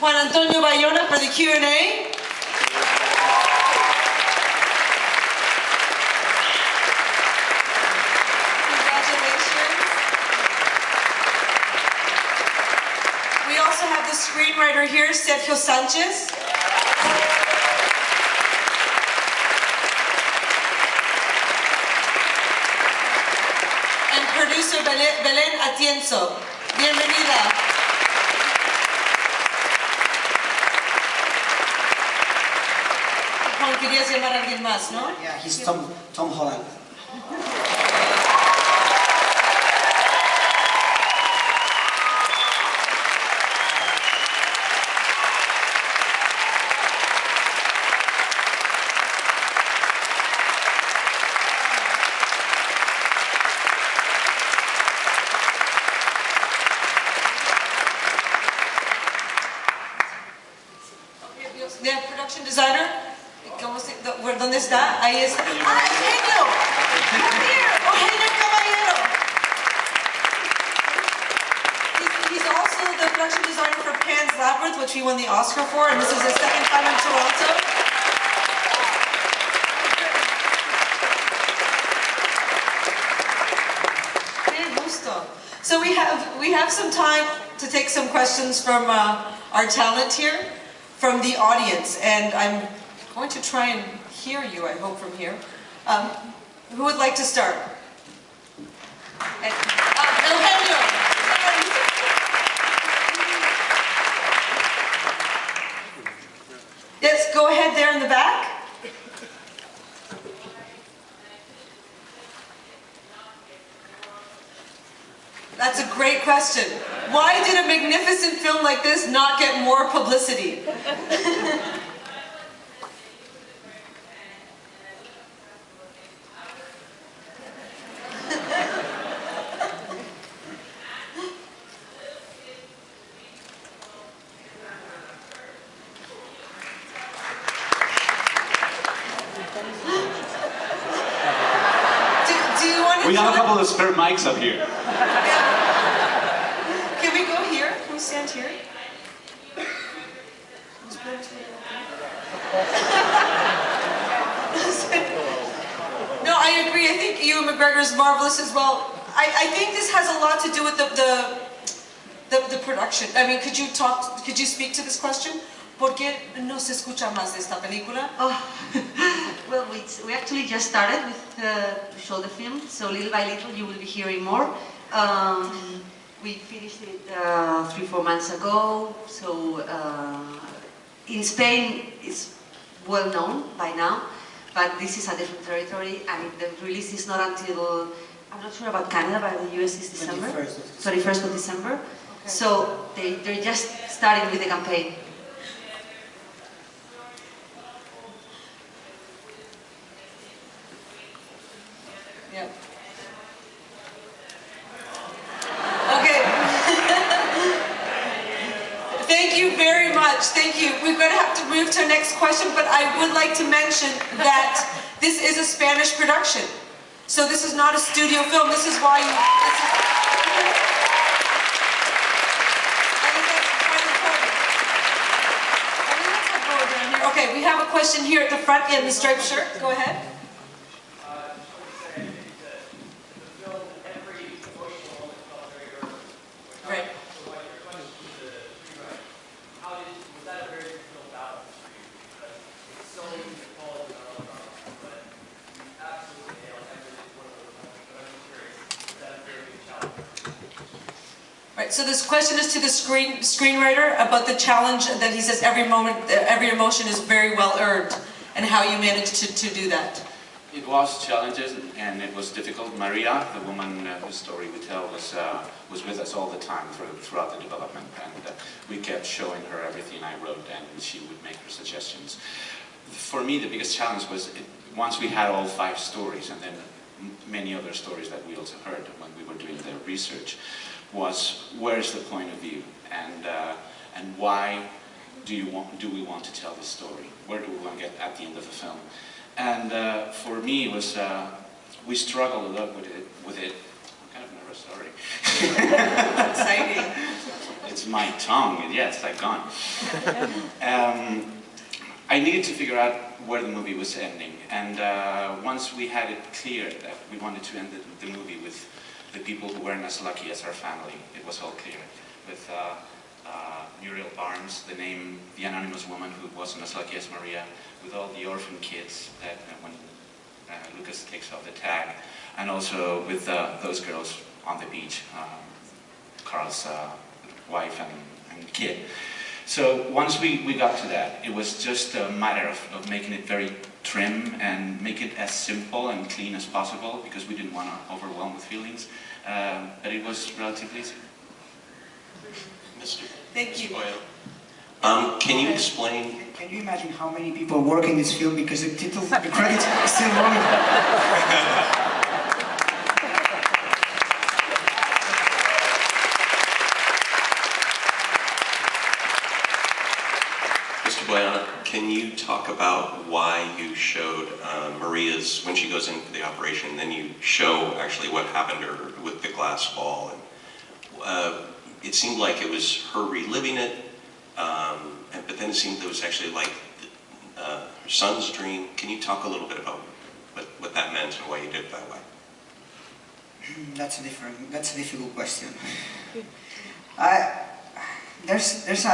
Juan Antonio Bayona for the Q&A. We also have the screenwriter here, Sergio Sánchez. And producer Belén Atienza. Bienvenida. Juan, querías llamar a alguien más, ¿no? Yeah, he's Tom Holland. The production designer, ¿dónde está? Ahí está. ¡Ah, Eugenio! Eugenio Caballero! He's also the production designer for Pan's Labyrinth, which he won the Oscar for, and this is his second time in Toronto. Qué gusto. So we have some time to take some questions from our talent here, from the audience, and I'm going to try and hear you, I hope, from here. Who would like to start? Eugenio! Yes, go ahead there in the back. That's a great question. Why did a magnificent film like this not get more publicity? We have a couple of spare mics up here. Can we go here? Can we stand here? No, I agree. I think Ewan McGregor is marvelous as well. I think this has a lot to do with the production. I mean, could you speak to this question? ¿Por qué no se escucha más de esta película? Oh, well, we actually just started with to show the film, so little by little you will be hearing more. We finished it 3-4 months ago, so in Spain it's well known by now, but this is a different territory, and the release is not until, I'm not sure about Canada, but the US is December, 21st of December. Okay. So they're just starting with the campaign. Yeah. Okay. Thank you very much. Thank you. We're going to have to move to our next question, but I would like to mention that this is a Spanish production. So this is not a studio film. This is why you... I think that's quite important. Okay, we have a question here at the front in the striped shirt. Go ahead. So this question is to the screenwriter about the challenge that he says every emotion is very well earned, and how you managed to do that. It was challenges, and it was difficult. Maria, the woman whose story we tell, was with us all the time throughout the development, and we kept showing her everything I wrote, and she would make her suggestions. For me, the biggest challenge was once we had all 5 stories, and then many other stories that we also heard when we were doing the research, was where's the point of view, and why do we want to tell this story? Where do we want to get at the end of the film? And for me, it was we struggled a lot with it. I'm kind of nervous, sorry. Exciting. it's my tongue, yeah, it's like gone. I needed to figure out where the movie was ending, and once we had it clear that we wanted to end the movie with the people who weren't as lucky as our family, it was all clear. With Muriel Barnes, the anonymous woman who wasn't as lucky as Maria, with all the orphan kids that when Lucas takes off the tag, and also with those girls on the beach, Carl's wife and kid. So once we got to that, it was just a matter of making it very trim and make it as simple and clean as possible, because we didn't want to overwhelm with feelings, but it was relatively easy. Thank you. Can you explain? Can you imagine how many people work in this film because the title, the credits are still running? Mr. Bayona, can you talk about why you showed Maria's, when she goes in for the operation, then you show actually what happened to her with the glass ball? And, it seemed like it was her reliving it, but then it seemed it was actually like her son's dream. Can you talk a little bit about what that meant and why you did it that way? That's a difficult question. There's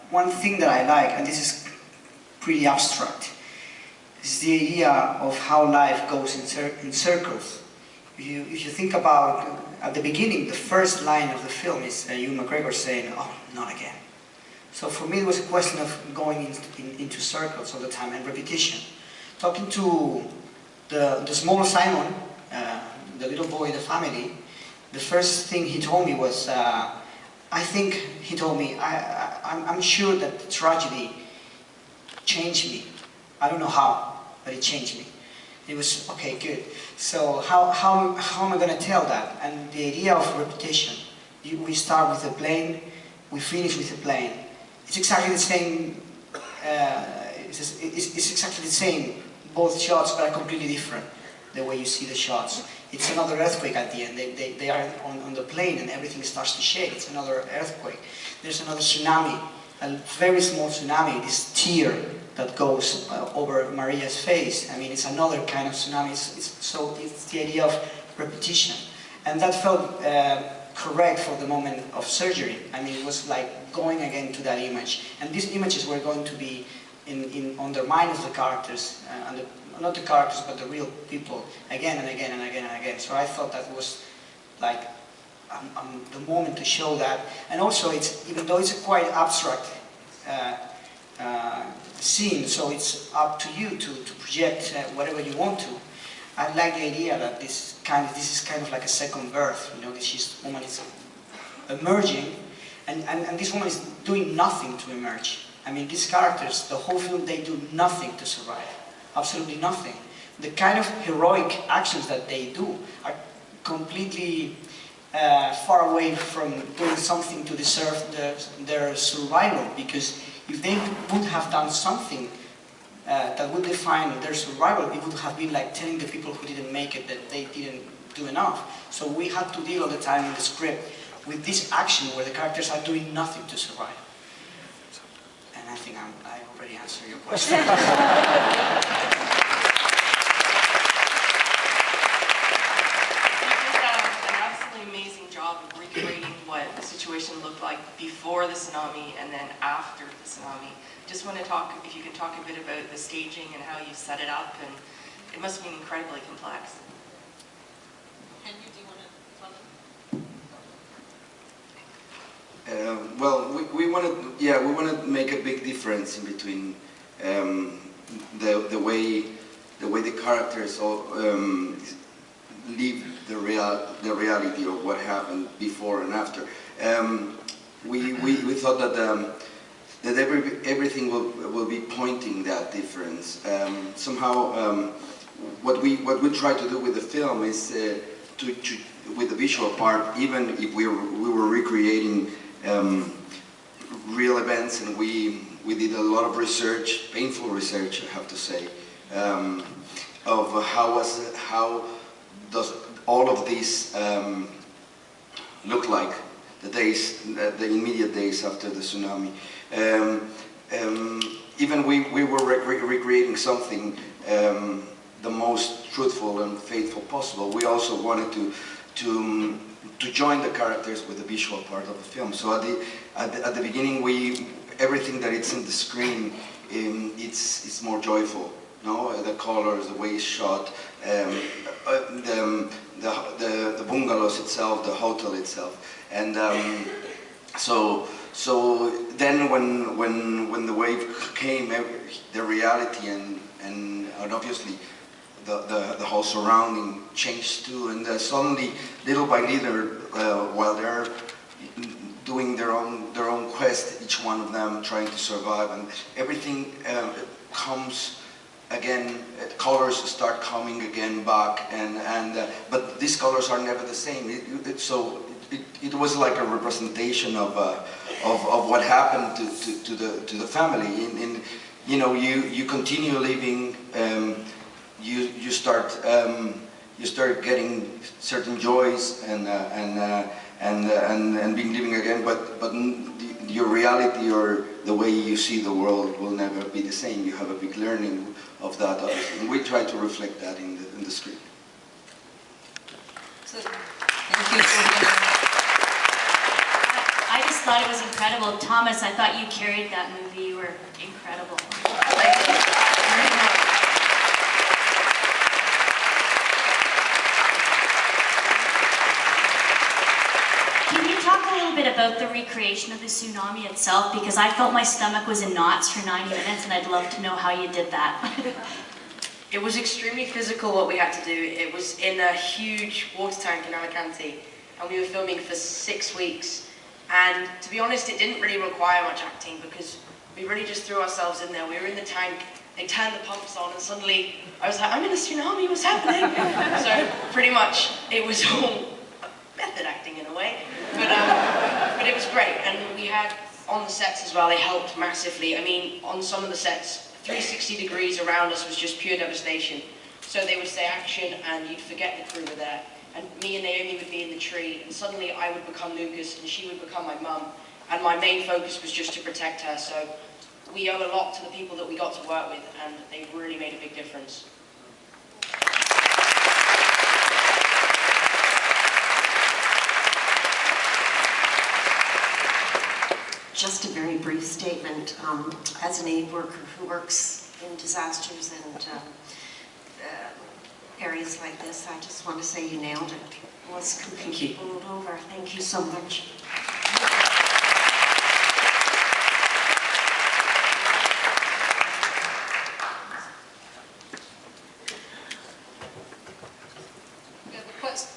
one thing that I like, and this is pretty abstract. It's the idea of how life goes in circles. If you think about, at the beginning, the first line of the film is Ewan McGregor saying, "Oh, not again." So for me, it was a question of going into circles all the time and repetition. Talking to the small Simon, the little boy in the family, the first thing he told me was, I think he told me, I'm sure that the tragedy changed me. I don't know how, but it changed me. It was, okay, good. So how am I going to tell that? And the idea of repetition. We start with a plane, we finish with a plane. It's exactly the same, it's exactly the same, both shots, but are completely different, the way you see the shots. It's another earthquake at the end. They are on the plane and everything starts to shake. It's another earthquake. There's another tsunami, a very small tsunami, this tear that goes over Maria's face. I mean, it's another kind of tsunami. So it's the idea of repetition. And that felt correct for the moment of surgery. I mean, it was like going again to that image. And these images were going to be on the mind of the characters, not the characters, but the real people, again and again and again and again. So I thought that was like the moment to show that. And also, even though it's a quite abstract scene, so it's up to you to project whatever you want to. I like the idea that this is kind of like a second birth. You know, this woman is emerging, and this woman is doing nothing to emerge. I mean, these characters, the whole film, they do nothing to survive. Absolutely nothing. The kind of heroic actions that they do are completely far away from doing something to deserve their survival, because if they would have done something that would define their survival, it would have been like telling the people who didn't make it that they didn't do enough. So we had to deal all the time in the script with this action where the characters are doing nothing to survive. And I think I already answered your question. Of recreating what the situation looked like before the tsunami and then after the tsunami. Just want to talk, if you can talk a bit about the staging and how you set it up, and it must have been incredibly complex. Henry, do you want to comment? Well, we wanted to make a big difference in between the way the characters live the reality of what happened before and after. We thought that everything will be pointing that difference. Somehow, what we try to do with the film is with the visual part, even if we were recreating real events, and we did a lot of research, painful research, I have to say, of how does all of this look like the immediate days after the tsunami. Even we were recreating something the most truthful and faithful possible. We also wanted to join the characters with the visual part of the film. So at the beginning, everything that it's in the screen, it's more joyful. No, the colors, the way it's shot, the bungalows itself, the hotel itself, and so then when the wave came, the reality and obviously the whole surrounding changed too, and suddenly, little by little, while they're doing their own quest, each one of them trying to survive, and everything comes again. Colors start coming again back, but these colors are never the same. It was like a representation of what happened to the family. You continue living. You start getting certain joys and being living again, but your reality or the way you see the world will never be the same. You have a big learning of that, and we try to reflect that in the script. So, thank you for being I just thought it was incredible. Thomas, I thought you carried that movie. You were incredible. Can you talk a little bit about the recreation of the tsunami itself? Because I felt my stomach was in knots for 90 minutes, and I'd love to know how you did that. It was extremely physical what we had to do. It was in a huge water tank in Alicante, and we were filming for 6 weeks. And to be honest, it didn't really require much acting because we really just threw ourselves in there. We were in the tank, they turned the pumps on, and suddenly I was like, I'm in a tsunami, what's happening? So pretty much it was all method acting in a way. But it was great, and we had on the sets as well, they helped massively. I mean, on some of the sets, 360 degrees around us was just pure devastation. So they would say action, and you'd forget the crew were there. And me and Naomi would be in the tree, and suddenly I would become Lucas, and she would become my mum. And my main focus was just to protect her. So we owe a lot to the people that we got to work with, and they really made a big difference. Just a very brief statement. As an aid worker who works in disasters and areas like this, I just want to say you nailed it. It was completely bowled over. Thank you so much.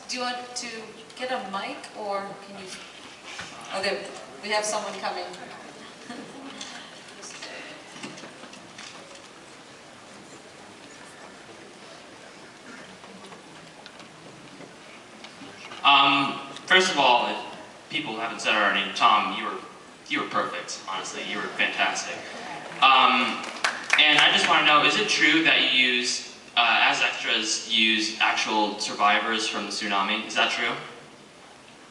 Do you want to get a mic, or can you? Oh, there. We have someone coming. First of all, if people haven't said already, Tom, you were perfect. Honestly, you were fantastic. And I just want to know: is it true that you use, as extras, use actual survivors from the tsunami? Is that true?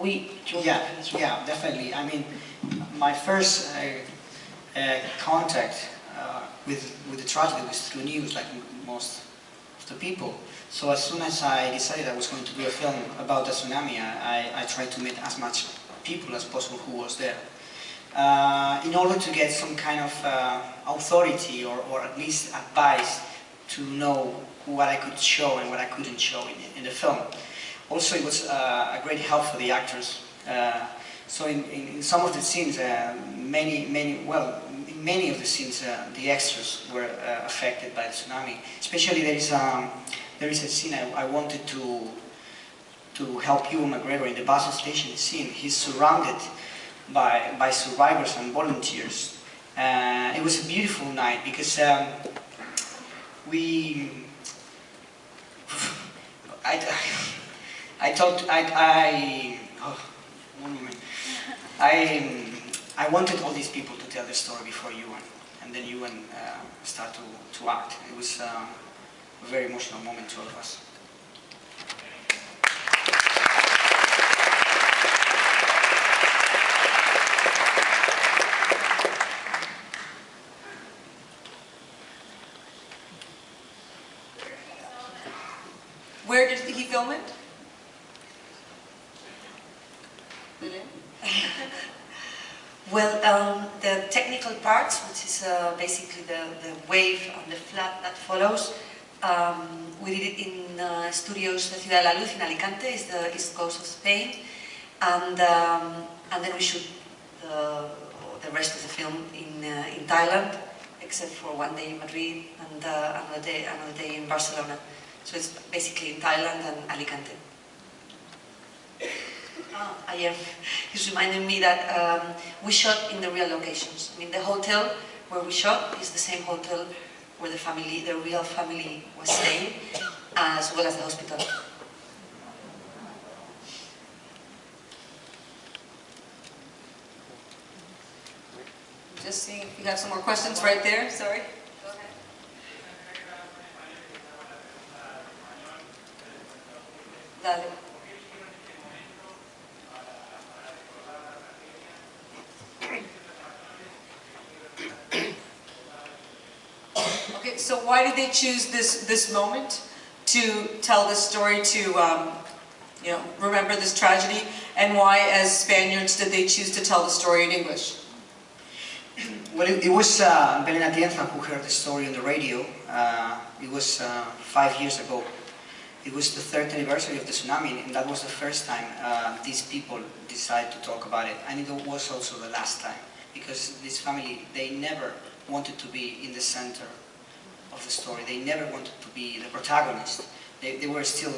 Yeah, definitely. I mean, my first contact with the tragedy was through news, like most of the people. So as soon as I decided I was going to do a film about the tsunami, I tried to meet as much people as possible who was there, in order to get some kind of authority or at least advice to know what I could show and what I couldn't show in the film. Also, it was a great help for the actors. So in some of the scenes, in many of the scenes, the extras were affected by the tsunami. Especially there is a scene I wanted to help Ewan McGregor in the bus station scene. He's surrounded by survivors and volunteers. It was a beautiful night because I wanted all these people to tell their story before Ewan, and then Ewan start to act. It was a very emotional moment to all of us. film it? Well, the technical parts, which is basically the wave and the flood that follows, we did it in studios, the Ciudad de la Luz in Alicante, is the east coast of Spain, and then we shoot the rest of the film in Thailand, except for one day in Madrid and another day in Barcelona. So it's basically in Thailand and Alicante. He's reminding me that we shot in the real locations. I mean, the hotel where we shot is the same hotel where the real family was staying, as well as the hospital. Just seeing if you have some more questions right there, sorry. Go ahead. Dale. Okay, so why did they choose this moment to tell this story, to you know, remember this tragedy, and why, as Spaniards, did they choose to tell the story in English? Well, it was Belén Atienza who heard the story on the radio. It was 5 years ago. It was the 3rd anniversary of the tsunami, and that was the first time these people decided to talk about it. And it was also the last time, because this family, they never wanted to be in the center of the story. They never wanted to be the protagonist. They were still,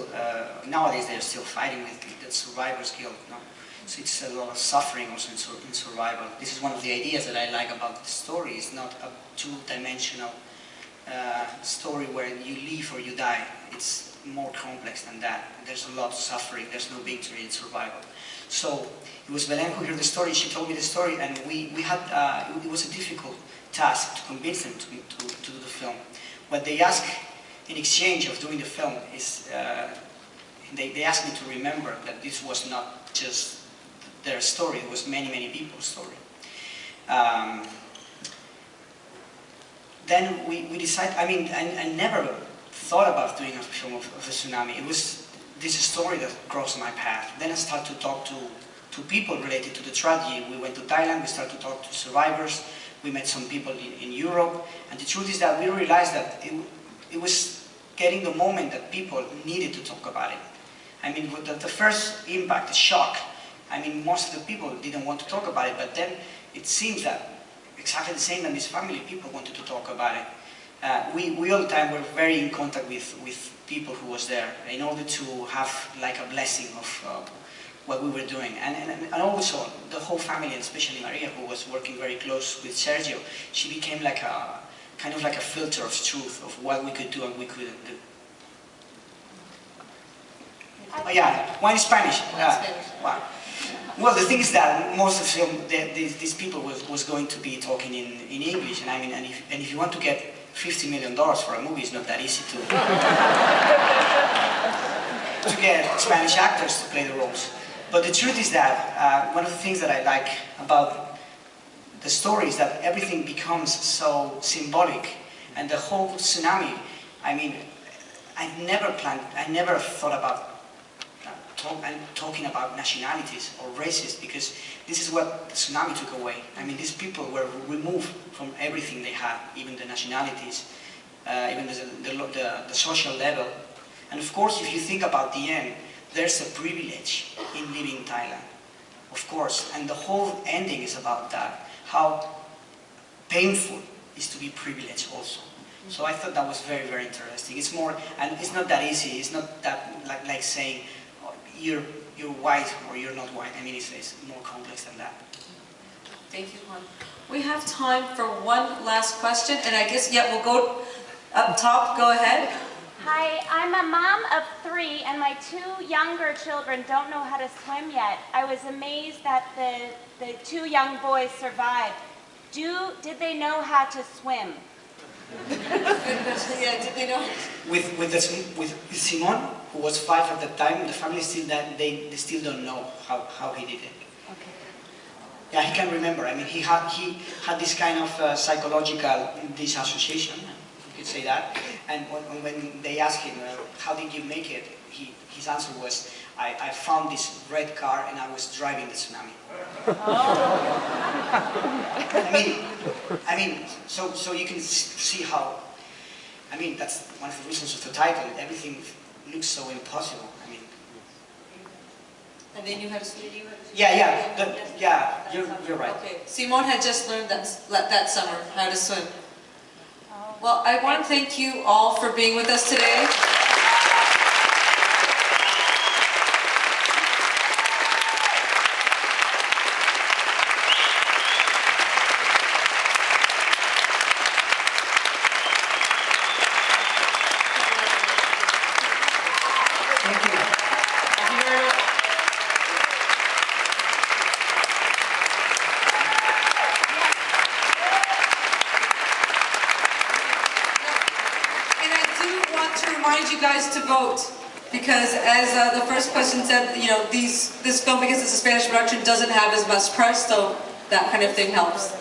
nowadays they're still fighting with the survivor's guilt. No? So it's a lot of suffering also in survival. This is one of the ideas that I like about the story. It's not a two-dimensional story where you live or you die. It's more complex than that. There's a lot of suffering. There's no victory in survival. So it was Belén who heard the story. She told me the story, and we had it was a difficult task to convince them to do the film. What they asked in exchange of doing the film is they asked me to remember that this was not just their story, it was many people's story. Then we decided, I mean, I never thought about doing a film of the tsunami. It was this story that crossed my path. Then I started to talk to people related to the tragedy. We went to Thailand, we started to talk to survivors, we met some people in Europe, and the truth is that we realized that it was getting the moment that people needed to talk about it. I mean, the first impact, the shock, I mean, most of the people didn't want to talk about it, but then it seems that exactly the same as this family, people wanted to talk about it. We all the time were very in contact with people who was there in order to have like a blessing of what we were doing. And also the whole family, and especially Maria, who was working very close with Sergio, she became like a kind of like a filter of truth of what we could do and we couldn't do. Oh, yeah, one in Spanish. Wow. Well, the thing is that most of them, these people was going to be talking in English, and I mean, and if you want to get $50 million for a movie, it's not that easy to get Spanish actors to play the roles. But the truth is that one of the things that I like about the story is that everything becomes so symbolic, and the whole tsunami. I mean, I never thought about talking about nationalities or races, because this is what the tsunami took away. I mean, these people were removed from everything they had, even the nationalities, even the social level. And of course, if you think about the end, there's a privilege in living in Thailand, of course, and the whole ending is about that, how painful it is to be privileged also. So I thought that was very, very interesting. It's more, and it's not that easy. It's not that like saying, you're white or you're not white. I mean, it's more complex than that. Thank you, Juan. We have time for one last question, and I guess, yeah, we'll go up top. Go ahead. Hi, I'm a mom of 3, and my 2 younger children don't know how to swim yet. I was amazed that the 2 young boys survived. Did they know how to swim? Yeah, did they know? With Simon, who was 5 at the time, the family still they still don't know how he did it. Okay. Yeah, he can remember. I mean, he had this kind of psychological disassociation, you could say that, And when they asked him, how did you make it? His answer was, I found this red car and I was driving the tsunami. I mean, so you can see how, that's one of the reasons of the title. Everything looks so impossible. And then you had to swim? You're right. Okay, Simone had just learned that summer how to swim. Well, I want to thank you all for being with us today. You guys to vote, because as the first question said, this film, because it's a Spanish production, doesn't have as much press, so that kind of thing helps.